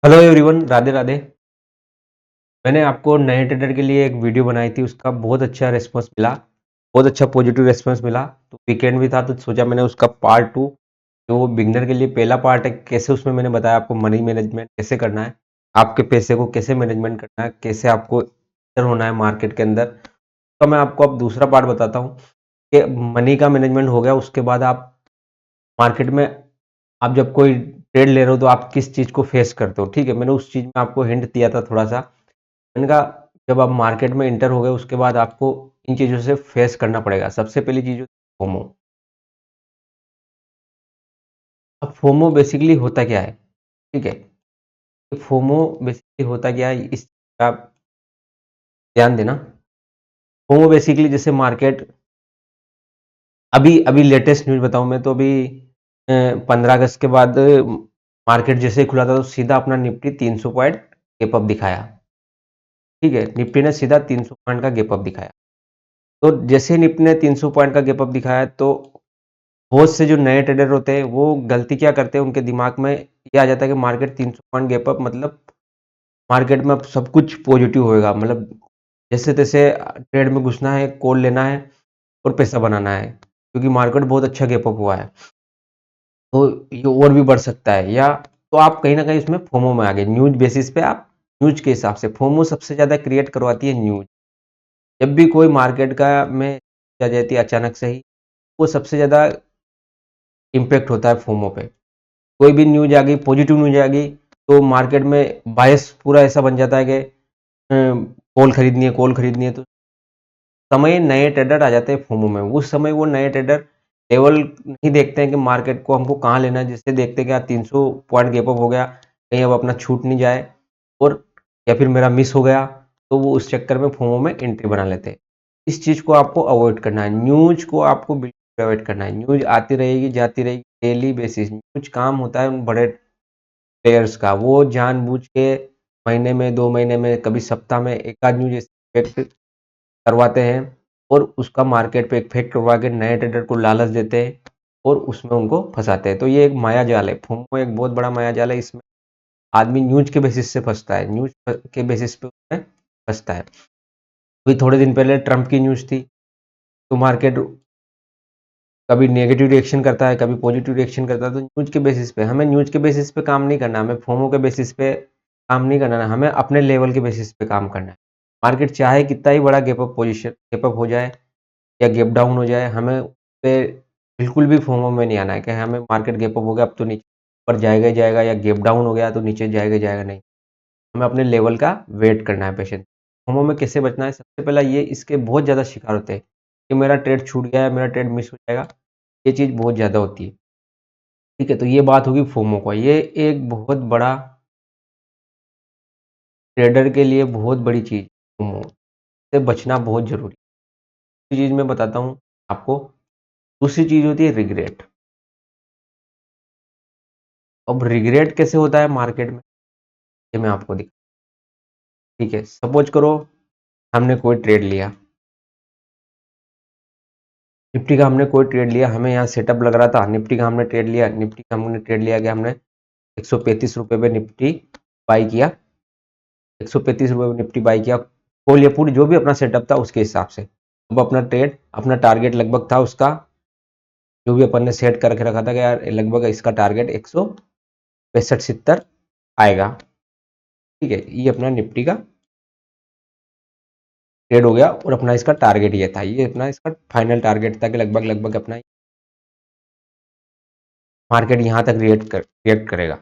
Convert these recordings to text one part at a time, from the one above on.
Hello everyone, Radhe Radhe. मैंने आपको नए ट्रेडर के लिए एक वीडियो बनाई थी, उसका बहुत अच्छा रिस्पांस मिला, बहुत अच्छा पॉजिटिव रिस्पांस मिला। तो वीकेंड भी था तो सोचा मैंने उसका पार्ट टू, जो बिगिनर के लिए पहला पार्ट है, कैसे उसमें मैंने बताया आपको मनी मैनेजमेंट कैसे करना है, आपके पैसे को कैसे मैनेजमेंट करना है, कैसे आपको एंटर होना है मार्केट के अंदर। तो मैं आपको अब दूसरा पार्ट बताता हूँ कि मनी का मैनेजमेंट हो गया, उसके बाद आप मार्केट में आप जब कोई ट्रेड ले रहे हो तो आप किस चीज़ को फेस करते हो। ठीक है, मैंने उस चीज़ में आपको हिंट दिया था थोड़ा सा। मैंने कहा जब आप मार्केट में इंटर हो गए उसके बाद आपको इन चीज़ों से फेस करना पड़ेगा। सबसे पहली चीज़ होती है फोमो। अब फोमो बेसिकली होता क्या है? ठीक है, फोमो बेसिकली होता क्या है, इस चीज़ पे आप ध्यान देना। फोमो बेसिकली जैसे मार्केट अभी अभी लेटेस्ट न्यूज़ बताऊं मैं तो अभी 15 अगस्त के बाद मार्केट जैसे ही खुला था तो सीधा अपना निफ्टी 300 पॉइंट गैप अप दिखाया। ठीक है, निफ्टी ने सीधा 300 पॉइंट का गैप अप दिखाया। तो जैसे ही निफ्टी ने 300 पॉइंट का गैप अप दिखाया तो बहुत से जो नए ट्रेडर होते हैं वो गलती क्या करते हैं, उनके दिमाग में ये आ जाता है कि मार्केट 300 पॉइंट गैप अप मतलब मार्केट में अब सब कुछ पॉजिटिव होएगा, मतलब जैसे तैसे ट्रेड में घुसना है, कॉल लेना है और पैसा बनाना है, क्योंकि मार्केट बहुत अच्छा गैप अप हुआ है तो ये और भी बढ़ सकता है। या तो आप कहीं ना कहीं उसमें फोमो में आ गए, न्यूज बेसिस पे आप न्यूज के हिसाब से फोमो सबसे ज़्यादा क्रिएट करवाती है न्यूज। जब भी कोई मार्केट का में आ जाती है अचानक से ही, वो सबसे ज़्यादा इम्पैक्ट होता है फोमो पे। कोई भी न्यूज आ गई, पॉजिटिव न्यूज आ गई, तो मार्केट में बायस पूरा ऐसा बन जाता है कि कॉल खरीदनी है तो समय नए ट्रेडर आ जाते हैं फोमो में। उस समय वो नए ट्रेडर लेवल नहीं देखते हैं कि मार्केट को हमको कहाँ लेना है, जिससे देखते हैं कि यार 300 पॉइंट गैप अप हो गया, कहीं अब अपना छूट नहीं जाए और या फिर मेरा मिस हो गया, तो वो उस चक्कर में फोमो में एंट्री बना लेते हैं। इस चीज़ को आपको अवॉइड करना है, न्यूज को आपको बिल्कुल अवॉइड करना है। न्यूज आती रहेगी जाती रहेगी, डेली बेसिस न्यूज काम होता है उन बड़े प्लेयर्स का। वो जानबूझ के महीने में 2 महीने में कभी सप्ताह में एक आध न्यूज इफेक्ट करवाते हैं और उसका मार्केट पे इफेक्ट करवा के नए ट्रेडर को लालच देते हैं और उसमें उनको फंसाते हैं। तो ये एक माया जाल है, फोमो एक बहुत बड़ा माया जाल है। इसमें आदमी न्यूज के बेसिस से फंसता है, न्यूज के बेसिस पे उसमें फंसता है। अभी थोड़े दिन पहले ट्रंप की न्यूज थी तो मार्केट कभी नेगेटिव रिएक्शन करता है, कभी पॉजिटिव रिएक्शन करता है। तो न्यूज के बेसिस पे हमें न्यूज के बेसिस पे काम नहीं करना, हमें फोमो के बेसिस पे काम नहीं करना है, हमें अपने लेवल के बेसिस पे काम करना है। मार्केट चाहे कितना ही बड़ा गैप अप हो जाए या गैप डाउन हो जाए, हमें पे बिल्कुल भी फोमो में नहीं आना है कि हमें मार्केट गैप अप हो गया अब तो नीचे ऊपर जाएगा ही जाएगा, या गैप डाउन हो गया तो नीचे जाएगा ही जाएगा, नहीं। हमें अपने लेवल का वेट करना है, पेशेंस। फोमो में कैसे बचना है? सबसे पहला ये, इसके बहुत ज़्यादा शिकार होते हैं कि मेरा ट्रेड छूट गया है, मेरा ट्रेड मिस हो जाएगा, ये चीज़ बहुत ज़्यादा होती है। ठीक है, तो ये बात होगी फोमो का। ये एक बहुत बड़ा ट्रेडर के लिए बहुत बड़ी चीज़, फोमो से बचना बहुत ज़रूरी है। दूसरी चीज़ मैं बताता हूँ आपको, दूसरी चीज़ होती है रिग्रेट। अब रिग्रेट कैसे होता है मार्केट में, ये मैं आपको दिखा। ठीक है, सपोज करो हमने कोई ट्रेड लिया, निफ्टी का हमने कोई ट्रेड लिया, हमें यहाँ सेटअप लग रहा था, निफ्टी का हमने ट्रेड लिया, निफ्टी का हमने ट्रेड लिया कि हमने 135 रुपये पे निफ्टी बाई किया, 135 रुपये में निफ्टी बाई किया, खोल या पुट जो भी अपना सेटअप था उसके हिसाब से। अब अपना ट्रेड, अपना टारगेट लगभग था उसका, जो भी अपन ने सेट करके रखा था कि यार लगभग इसका टारगेट 165-70 आएगा। ठीक है, ये अपना निफ्टी का ट्रेड हो गया और अपना इसका टारगेट ये था, ये अपना इसका फाइनल टारगेट था कि लगभग लगभग अपना मार्केट यहाँ तक रिएक्ट करेगा।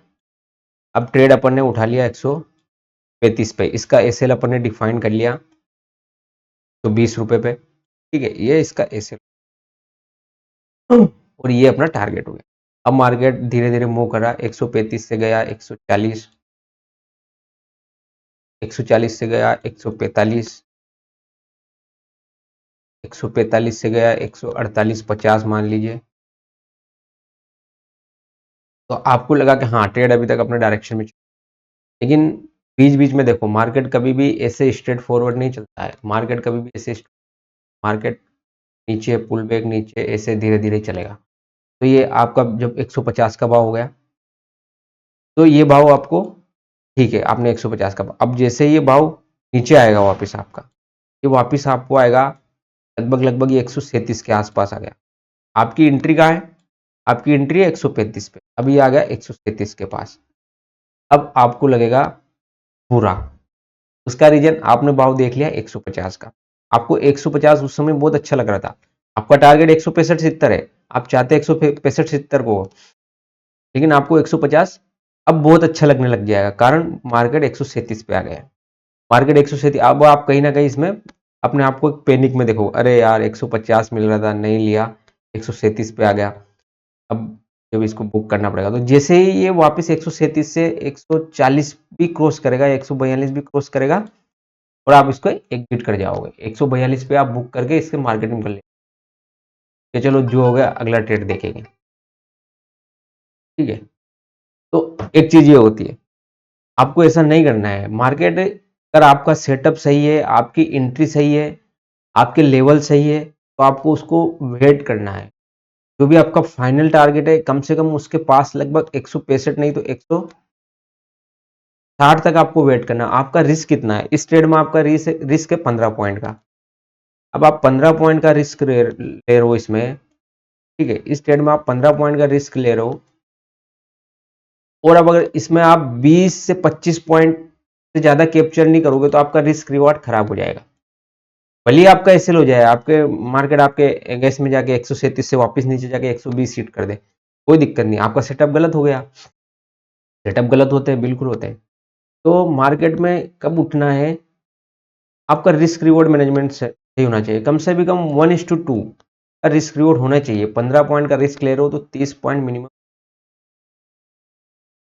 अब ट्रेड अपन ने उठा लिया 135 पे, इसका एसएल अपन ने डिफाइन कर लिया तो 20 रुपये पे। ठीक है, ये इसका एसएल और ये अपना टारगेट हो गया। अब मार्केट धीरे धीरे मूव कर रहा है, 135 से गया 140, 140 से गया 145, 145 से गया 148-50 मान लीजिए। तो आपको लगा कि हाँ ट्रेड अभी तक अपने डायरेक्शन में, लेकिन बीच बीच में देखो मार्केट कभी भी ऐसे स्ट्रेट फॉरवर्ड नहीं चलता है, मार्केट कभी भी ऐसे मार्केट नीचे पुल बैक नीचे ऐसे धीरे धीरे चलेगा। तो ये आपका जब 150 का भाव हो गया तो ये भाव आपको ठीक है, आपने 150 का, अब जैसे ये भाव नीचे आएगा वापस आपका, ये वापस आपको आएगा लगभग ये 137 के आसपास आ गया। आपकी एंट्री कहाँ है? आपकी एंट्री है 135 पे, अभी आ गया 137 के पास। अब आपको लगेगा बुरा, उसका रीजन आपने भाव देख लिया 150 का, आपको 150 उस समय बहुत अच्छा लग रहा था, आपका टारगेट 165-70 है, आप चाहते 165-70 को, लेकिन आपको 150 अब बहुत अच्छा लगने लग जाएगा, कारण मार्केट 137 पे आ गया है। मार्केट 137, अब आप कहीं ना कहीं इसमें अपने आप को पैनिक में देखो, अरे यार 150 मिल रहा था नहीं लिया, 137 पे आ गया, अब जब इसको बुक करना पड़ेगा। तो जैसे ही ये वापस 137 से 140 भी क्रॉस करेगा, 142 भी क्रॉस करेगा, और आप इसको एग्जिट कर जाओगे। 142 पे आप बुक करके इसके मार्केटिंग कर ले, कि चलो जो हो गया अगला ट्रेड देखेंगे, ठीक है। तो एक चीज ये होती है, आपको ऐसा नहीं करना है। मार्केट अगर आपका सेटअप सही है, आपकी एंट्री सही है, आपके लेवल सही है, तो आपको उसको वेट करना है। जो भी आपका फाइनल टारगेट है, कम से कम उसके पास लगभग 165 नहीं तो 160 तक आपको वेट करना है। आपका रिस्क कितना है इस ट्रेड में? आपका रिस्क है 15 पॉइंट का। अब आप 15 पॉइंट का रिस्क ले रहे हो इसमें, ठीक है, इस ट्रेड में आप 15 पॉइंट का रिस्क ले रहे हो, और अब अगर इसमें आप 20 से 25 पॉइंट से ज्यादा कैप्चर नहीं करोगे तो आपका रिस्क रिवॉर्ड खराब हो जाएगा। भले ही आपका एसएल हो जाए, आपके मार्केट आपके अगेंस्ट में जाके 137 से वापस नीचे जाके 120 हिट कर दे, कोई दिक्कत नहीं, आपका सेटअप गलत हो गया। सेटअप गलत होते हैं, बिल्कुल होते हैं। तो मार्केट में कब उठना है, आपका रिस्क रिवॉर्ड मैनेजमेंट सही होना चाहिए। कम से भी कम 1:2 का रिस्क रिवॉर्ड होना चाहिए। 15 पॉइंट का रिस्क ले रहे हो तो 30 पॉइंट मिनिमम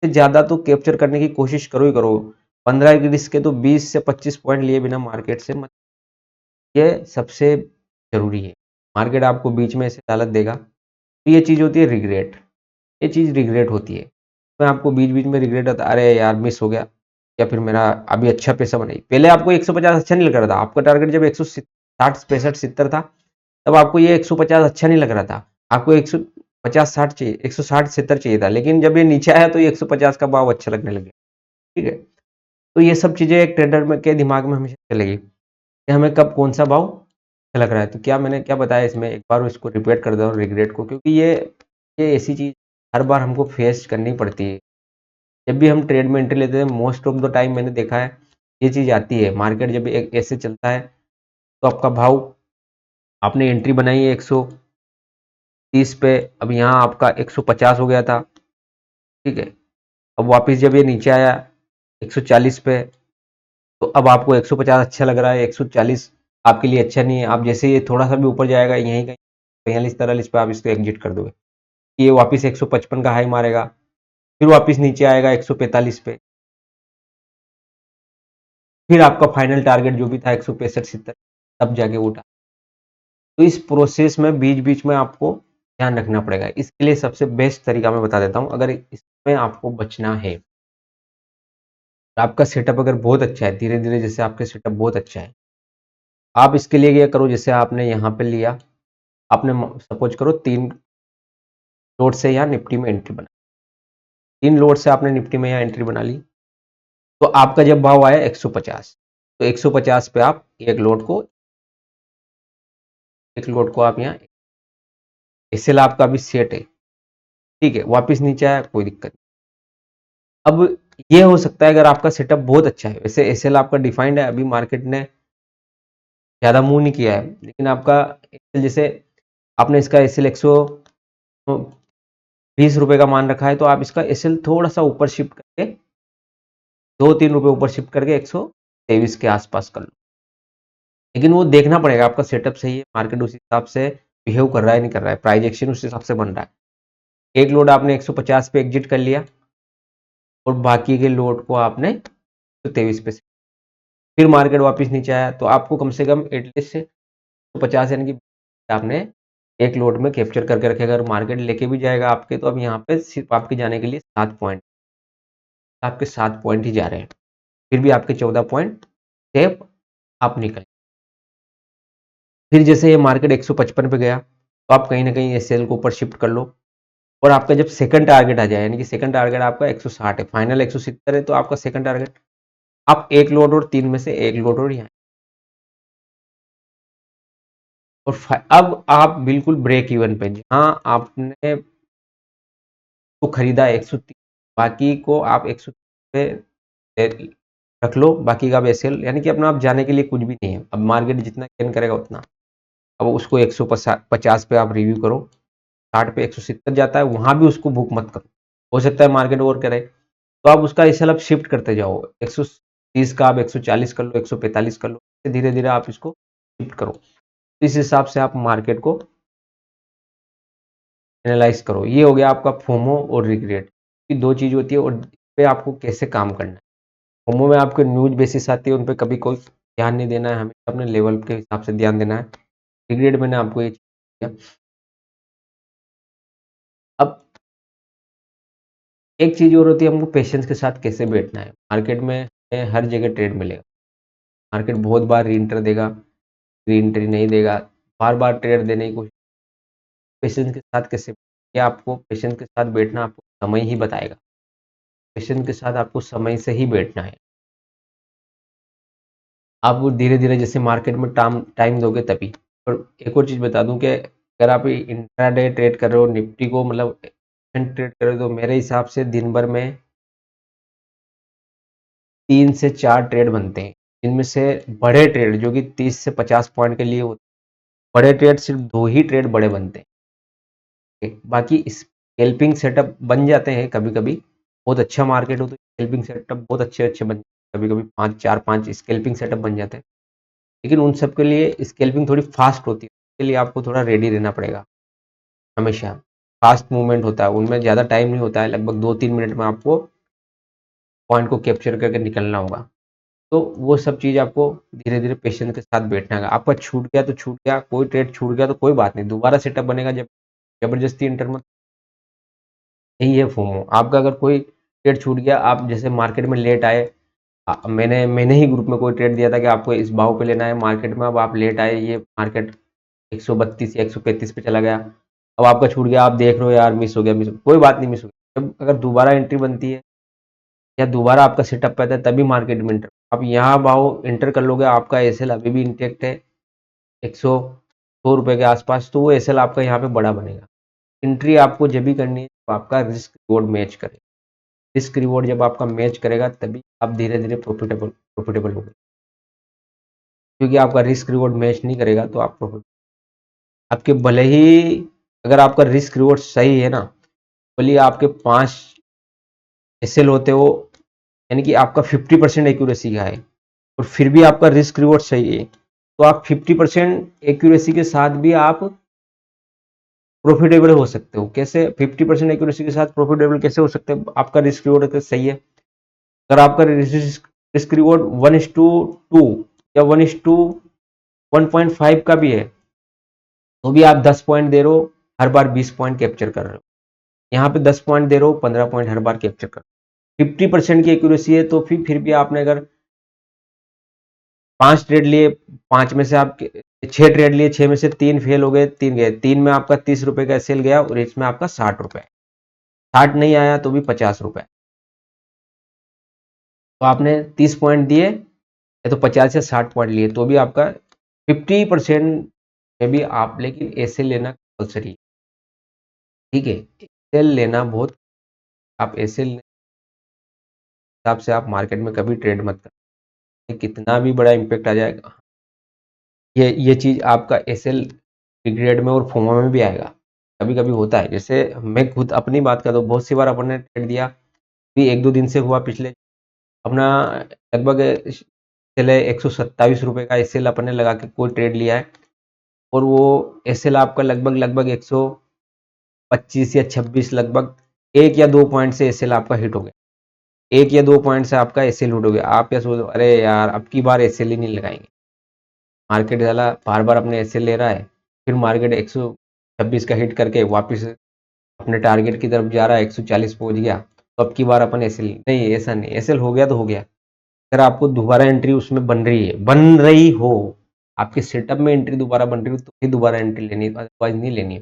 से ज्यादा तो कैप्चर करने की कोशिश करो ही करो। 15 की रिस्क है तो 20 से 25 पॉइंट लिए बिना मार्केट से मत, ये सबसे जरूरी है। मार्केट आपको बीच में ऐसे हालत देगा, तो ये चीज होती है रिग्रेट, ये चीज रिग्रेट होती है। मैं आपको बीच बीच में रिग्रेट होता है, अरे यार मिस हो गया, या फिर मेरा अभी अच्छा पैसा बना। पहले आपको 150 अच्छा नहीं लग रहा था, आपका टारगेट जब 160 65 70 था, तब आपको ये 150 अच्छा नहीं लग रहा था, आपको 150 60 चाहिए, 160 70 चाहिए था, लेकिन जब ये नीचे आया तो ये 150 का भाव अच्छा लगने लगे, ठीक है। तो ये सब चीजें एक ट्रेडर में के दिमाग में हमेशा चलेगी कि हमें कब कौन सा भाव अच्छा लग रहा है। तो क्या मैंने क्या बताया इसमें, एक बार इसको रिपीट कर दो रिग्रेट को, क्योंकि ये ऐसी चीज हर बार हमको फेस करनी पड़ती है। जब भी हम ट्रेड में एंट्री लेते हैं, मोस्ट ऑफ द टाइम मैंने देखा है ये चीज आती है। मार्केट जब एक ऐसे चलता है तो आपका भाव, आपने एंट्री बनाई है 130 पे, अब यहाँ आपका 150 हो गया था, ठीक है। अब वापस जब ये नीचे आया 140 पे, तो अब आपको 150 अच्छा लग रहा है, 140 आपके लिए अच्छा नहीं है। आप जैसे ये थोड़ा सा भी ऊपर जाएगा, यहीं कहीं 42 43 पे आप इसको एग्जिट कर दोगे, ये वापस 155 का हाई मारेगा, फिर वापस नीचे आएगा 145 पे, फिर आपका फाइनल टारगेट जो भी था 165-70, तब जाके उठा। तो इस प्रोसेस में बीच बीच में आपको ध्यान रखना पड़ेगा। इसके लिए सबसे बेस्ट तरीका मैं बता देता हूँ, अगर इसमें आपको बचना है, आपका सेटअप अगर बहुत अच्छा है, धीरे धीरे जैसे आपका सेटअप बहुत अच्छा है, आप इसके लिए क्या करो, जैसे आपने यहाँ पे लिया, आपने सपोज करो 3 लोड से यहाँ निफ्टी में एंट्री बना, 3 लोड से आपने निफ्टी में यहाँ एंट्री बना ली, तो आपका जब भाव आया 150, तो 150 पे आप एक लोड को आप यहाँ, एसएल आपका अभी सेट है, ठीक है, वापस नीचे आया कोई दिक्कत नहीं। अब ये हो सकता है अगर आपका सेटअप बहुत अच्छा है, वैसे एसएल आपका डिफाइंड है, अभी मार्केट ने ज्यादा मूव नहीं किया है, लेकिन आपका एसएल जैसे आपने इसका एसएल 120 रुपए का मान रखा है, तो आप इसका एसएल थोड़ा सा ऊपर शिफ्ट करके 2-3 रुपए ऊपर शिफ्ट करके 123 के आसपास कर लो। लेकिन वो देखना पड़ेगा, आपका सेटअप सही है, मार्केट उस हिसाब से बिहेव कर रहा है नहीं कर रहा है, प्राइस एक्शन उस हिसाब से बन रहा है। एक लोड आपने 150 पे एग्जिट कर लिया, और बाकी के लोड को आपने 123 पे, फिर मार्केट वापस नीचे आया, तो आपको कम से कम एटलीस्ट 150 यानी कि आपने एक लोड में कैप्चर करके रखे। अगर मार्केट लेके भी जाएगा आपके, तो अब यहाँ पे सिर्फ आपके जाने के लिए 7 पॉइंट, आपके 7 पॉइंट ही जा रहे हैं, फिर भी आपके 14 पॉइंट सेफ आप निकल। फिर जैसे ये मार्केट 155 पे गया, तो आप कहीं ना कहीं एसएल को ऊपर शिफ्ट कर लो, और आपका जब सेकंड टारगेट आ जाए, यानी कि सेकंड टारगेट आपका 160 है, फाइनल 170 है, तो आपका सेकंड टारगेट आप एक लोड और 3 में से एक लोड और यहाँ, और अब आप बिल्कुल ब्रेक इवन पे, जहाँ आपने तो खरीदा 130, बाकी को आप 130 पे रख लो, बाकी का आप एसएल, यानी कि अपना आप जाने के लिए कुछ भी नहीं है। अब मार्केट जितना गेन करेगा उतना, अब उसको 150 पे आप रिव्यू करो, 60 पे 170 जाता है, वहां भी उसको बुक मत करो, हो सकता है मार्केट और करे, तो आप उसका एसएल अब शिफ्ट करते जाओ, 130 का आप 140 कर लो, 145 कर लो, धीरे धीरे आप इसको शिफ्ट करो, इस हिसाब से आप मार्केट को एनालाइज करो। ये हो गया आपका फोमो और रिग्रेट की दो चीज होती है, और इस पे आपको कैसे काम करना है। फोमो में आपको न्यूज बेसिस आती है, उन पे कभी कोई ध्यान नहीं देना है, हमें अपने लेवल के हिसाब से ध्यान देना है। रिग्रेट मैंने आपको ये किया। अब एक चीज और होती है, हमको पेशेंस के साथ कैसे बैठना है। मार्केट में हर जगह ट्रेड मिलेगा, मार्केट बहुत बार री एंटर देगा, री एंट्री नहीं देगा, बार बार ट्रेड देने की कोशिश। पेशेंस के साथ कैसे, ये आपको पेशेंस के साथ बैठना आपको समय ही बताएगा, पेशेंस के साथ आपको समय से ही बैठना है। आप धीरे धीरे जैसे मार्केट में टाइम टाइम दोगे तभी। और एक और चीज बता दूं कि अगर आप इंट्राडे ट्रेड कर रहे हो, निफ्टी को मतलब ट्रेड कर रहे हो, तो मेरे हिसाब से दिन भर में 3 से 4 ट्रेड बनते हैं, जिनमें से बड़े ट्रेड जो कि 30 से 50 पॉइंट के लिए होते हैं, बड़े ट्रेड सिर्फ 2 ही ट्रेड बड़े बनते हैं। बाकी स्कैल्पिंग सेटअप बन जाते हैं कभी कभी, बहुत अच्छा मार्केट हो तो स्कैल्पिंग सेटअप बहुत अच्छे अच्छे बन, कभी कभी 5 4 5 स्कैल्पिंग सेटअप बन जाते हैं, लेकिन उन सब के लिए स्कैल्पिंग थोड़ी फास्ट होती है, उसके लिए आपको थोड़ा रेडी रहना पड़ेगा हमेशा। फास्ट मूवमेंट होता है उनमें, ज़्यादा टाइम नहीं होता है, लगभग 2 3 मिनट में आपको पॉइंट को कैप्चर करके निकलना होगा। तो वो सब चीज़ आपको धीरे धीरे पेशेंस के साथ बैठना है। आपका छूट गया तो छूट गया, कोई ट्रेड छूट गया तो कोई बात नहीं, दोबारा सेटअप बनेगा, जब जबरदस्ती इंटर मत। यही है फोमो आपका। अगर कोई ट्रेड छूट गया, आप जैसे मार्केट में लेट आए, मैंने ही ग्रुप में कोई ट्रेड दिया था कि आपको इस भाव पे लेना है मार्केट में, अब आप लेट आए, ये मार्केट 132 या 135 पे चला गया, अब आपका छूट गया, आप देख रहे हो यार मिस हो गया, मिस हो, कोई बात नहीं, मिस हो गया, जब अगर दोबारा एंट्री बनती है या दोबारा आपका सेटअप पैदा है तभी मार्केट में इंटर, आप यहाँ भाव इंटर कर लोगे, आपका एसएल अभी भी इंटेक्ट है 102 रुपए के आसपास, तो वो एसएल आपका यहाँ पे बड़ा बनेगा। एंट्री आपको जब भी करनी है तो आपका रिस्क रिवॉर्ड मैच करे, रिस्क रिवॉर्ड जब आपका मैच करेगा तभी आप धीरे धीरे प्रॉफिटेबल प्रॉफिटेबल होगे, क्योंकि आपका रिस्क रिवॉर्ड मैच नहीं करेगा तो आप प्रॉफिट, आपके भले ही अगर आपका रिस्क रिवॉर्ड सही है ना, भले आपके 5 एसएल होते हो, यानी कि आपका 50% एक्यूरेसी का है, और फिर भी आपका रिस्क रिवॉर्ड सही है, तो आप 50% एक्यूरेसी के साथ भी आप प्रॉफिटेबल हो सकते हो। कैसे 50% एक्यूरेसी के साथ प्रॉफिटेबल कैसे हो सकते हैं, आपका रिस्क रिवॉर्ड सही है। अगर आपका रिस्क रिवॉर्ड 1:2 या 1:1.5 का भी है, तो भी आप 10 पॉइंट दे रहे हो, हर बार 20 पॉइंट कैप्चर कर रहे हो। यहाँ पे 10 पॉइंट दे रहे हो, 15 पॉइंट हर बार कैप्चर कर रहे हो। 50% की एक्यूरेसी है, तो फिर भी आपने अगर 5 ट्रेड लिए, 5 में से आप 6 ट्रेड लिए, 6 में से 3 फेल हो गए, 3 गए, 3 में आपका 30 रुपए का सेल गया, और इसमें आपका 60 रुपए, 60 नहीं आया तो भी 50 रुपए, तो आपने 30 पॉइंट दिए या तो 50 या 60 पॉइंट लिए, तो भी आपका 50% में भी आप, लेकिन ऐसे लेना कंपल्सरी है, ठीक है, ऐसे लेना बहुत, आप ऐसे हिसाब से आप मार्केट में कभी ट्रेड मत करें, कितना भी बड़ा इम्पैक्ट आ जाएगा, ये चीज आपका एसएल ग्रेड में और फोमा में भी आएगा, कभी कभी होता है। जैसे मैं खुद अपनी बात करता हूँ, बहुत सी बार अपने ट्रेड दिया, भी 1 2 दिन से हुआ, पिछले अपना लगभग चले 127 रुपए का एसएल अपने लगा के कोई ट्रेड लिया है, और वो एसएल आपका लगभग लगभग 125 या 26, लगभग 1 या 2 पॉइंट से एसएल आपका हिट हो गया, 1 या 2 पॉइंट से आपका एसएल हिट हो गया। आप क्या सोच, अरे यार अब की बार एसएल ही नहीं लगाएंगे, मार्केट वाला बार बार अपने एसएल ले रहा है, फिर मार्केट 126 का हिट करके वापस अपने टारगेट की तरफ जा रहा है, 140 पहुंच गया, तो अब की बार अपन एसएल नहीं, ऐसा नहीं, एसएल हो गया तो हो गया। अगर आपको दोबारा एंट्री उसमें बन रही हो, आपके सेटअप में एंट्री दोबारा बन रही हो, तो ही दोबारा एंट्री लेनी है, अदरवाइज नहीं लेनी है,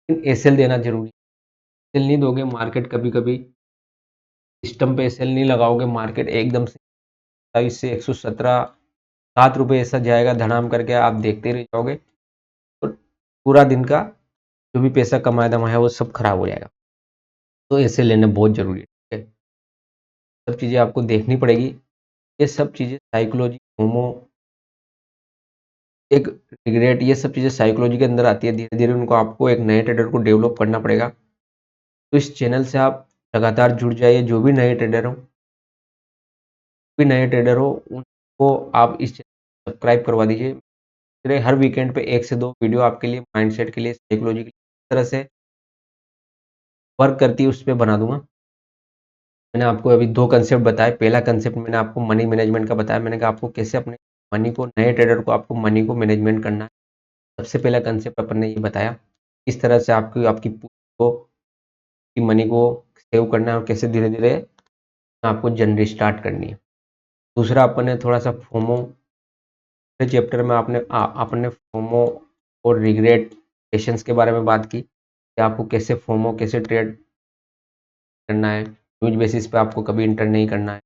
लेकिन एसएल देना जरूरी है। सेल नहीं दोगे मार्केट कभी-कभी सिस्टम पे सेल नहीं लगाओगे मार्केट एकदम से 27 से 117 ₹7 ऐसा जाएगा धड़ाम करके आप देखते रह जाओगे तो पूरा दिन का जो भी पैसा कमाया धमाया वो सब खराब हो जाएगा। तो ऐसे लेना बहुत ज़रूरी है, ठीक है? सब चीज़ें आपको देखनी पड़ेगी। ये सब चीज़ें साइकोलॉजी, फोमो, एक रिग्रेट ये सब चीज़ें साइकोलॉजी के अंदर आती है। धीरे-धीरे उनको आपको एक नए ट्रेडर को डेवलप करना पड़ेगा। तो इस चैनल से आप लगातार जुड़ जाइए, जो भी नए ट्रेडर हों, भी नए ट्रेडर हो उनको आप इस चैनल सब्सक्राइब करवा दीजिए। मेरे हर वीकेंड पे 1 से 2 वीडियो आपके लिए माइंडसेट के लिए, साइकोलॉजी के लिए, किस तरह से वर्क करती है उस पे बना दूँगा। मैंने आपको अभी 2 कांसेप्ट बताए। पहला कांसेप्ट मैंने आपको मनी मैनेजमेंट का बताया। मैंने कहा आपको कैसे अपने मनी को नए ट्रेडर को आपको मनी को मैनेजमेंट करना है। सबसे पहला कांसेप्ट अपन ने ये बताया, किस तरह से आपकी आपकी पूँजी को की मनी को सेव करना है और कैसे धीरे-धीरे आपको जर्नी स्टार्ट करनी है। दूसरा अपन ने थोड़ा-सा फोमो चैप्टर में आपने फोमो और रिग्रेट पेशेंस के बारे में बात की कि आपको कैसे फोमो कैसे ट्रेड करना है, ह्यूज बेसिस पे आपको कभी एंटर नहीं करना है,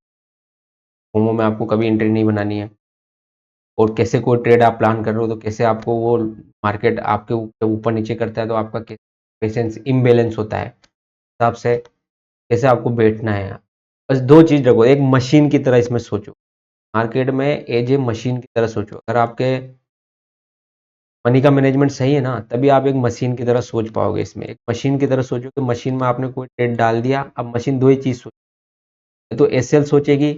फोमो में आपको कभी एंट्री नहीं बनानी है और कैसे कोई ट्रेड आप प्लान कर रहे हो तो कैसे आपको वो मार्केट आपके ऊपर नीचे करता है तो आपका पेशेंस इम्बैलेंस होता है, हिसाब से कैसे आपको बैठना है। बस 2 चीज़ रखो, एक मशीन की तरह इसमें सोचो, मार्केट में एज ए मशीन की तरह सोचो। अगर आपके मनी का मैनेजमेंट सही है ना, तभी आप एक मशीन की तरह सोच पाओगे इसमें। एक मशीन की तरह सोचो कि मशीन में आपने कोई ट्रेड डाल दिया, अब मशीन 2 ही चीज़ सोचेगी, तो एसएल सोचेगी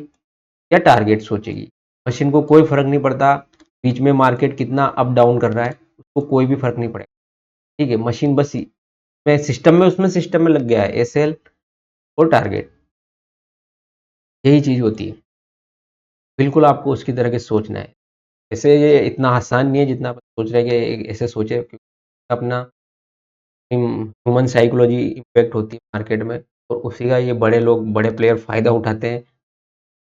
या टारगेट सोचेगी। मशीन को कोई फ़र्क नहीं पड़ता, बीच में मार्केट कितना अप डाउन कर रहा है, उसको कोई भी फ़र्क नहीं पड़ेगा। ठीक है? मशीन बस मैं सिस्टम में उसमें सिस्टम में लग गया है, एसएल और टारगेट, यही चीज़ होती है। बिल्कुल आपको उसकी तरह के सोचना है। ऐसे ये इतना आसान नहीं है जितना आप सोच रहे हैं कि ऐसे सोचे, क्योंकि अपना ह्यूमन साइकोलॉजी इम्पैक्ट होती है मार्केट में और उसी का ये बड़े लोग बड़े प्लेयर फ़ायदा उठाते हैं।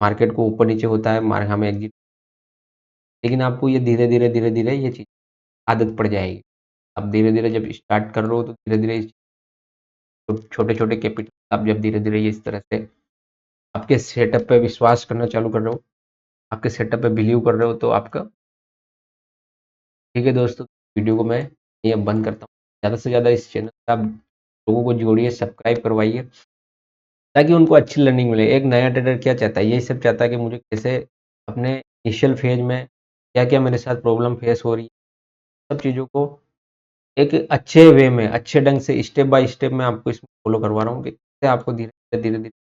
मार्केट को ऊपर नीचे होता है, मार हमें एग्ज़िट, लेकिन आपको ये धीरे-धीरे, धीरे-धीरे ये चीज़ आदत पड़ जाएगी। आप धीरे-धीरे जब स्टार्ट कर रहे हो तो धीरे-धीरे छोटे-छोटे कैपिटल आप जब धीरे-धीरे ये इस तरह से आपके सेटअप पे विश्वास करना चालू कर रहे हो, आपके सेटअप पे बिलीव कर रहे हो तो आपका ठीक है दोस्तों, वीडियो को मैं ये बंद करता हूँ। ज़्यादा से ज़्यादा इस चैनल पे आप लोगों को जोड़िए, सब्सक्राइब करवाइए ताकि उनको अच्छी लर्निंग मिले। एक नया ट्रेडर क्या चाहता है? यही सब चाहता है कि मुझे कैसे अपने इनिशियल फेज में क्या-क्या मेरे साथ प्रॉब्लम फेस हो रही है, सब चीज़ों को एक अच्छे वे में, अच्छे ढंग से स्टेप बाय स्टेप मैं आपको इसमें फॉलो करवा रहा हूँ कि कैसे आपको धीरे-धीरे, धीरे-धीरे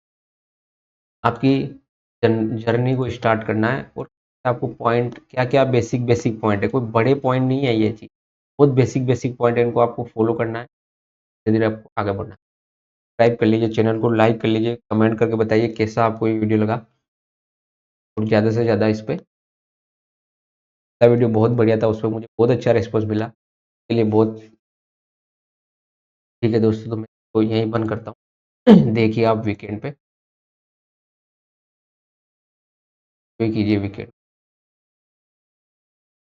आपकी जर्नी को स्टार्ट करना है और आपको पॉइंट क्या-क्या बेसिक पॉइंट है, कोई बड़े पॉइंट नहीं है ये चीज़, बहुत बेसिक पॉइंट है, इनको आपको फॉलो करना है, धीरे-धीरे आपको आगे बढ़ना है। सब्सक्राइब कर लीजिए, चैनल को लाइक कर लीजिए, कमेंट करके बताइए कैसा आपको ये वीडियो लगा और ज़्यादा से ज़्यादा इस पे वीडियो बहुत बढ़िया था, उसपे मुझे बहुत अच्छा रिस्पॉन्स मिला, इसके लिए बहुत ठीक है दोस्तों, तो मैं तो यहीं बंद करता हूँ। देखिए आप वीकेंड पे, एन्जॉय कीजिए वीकेंड।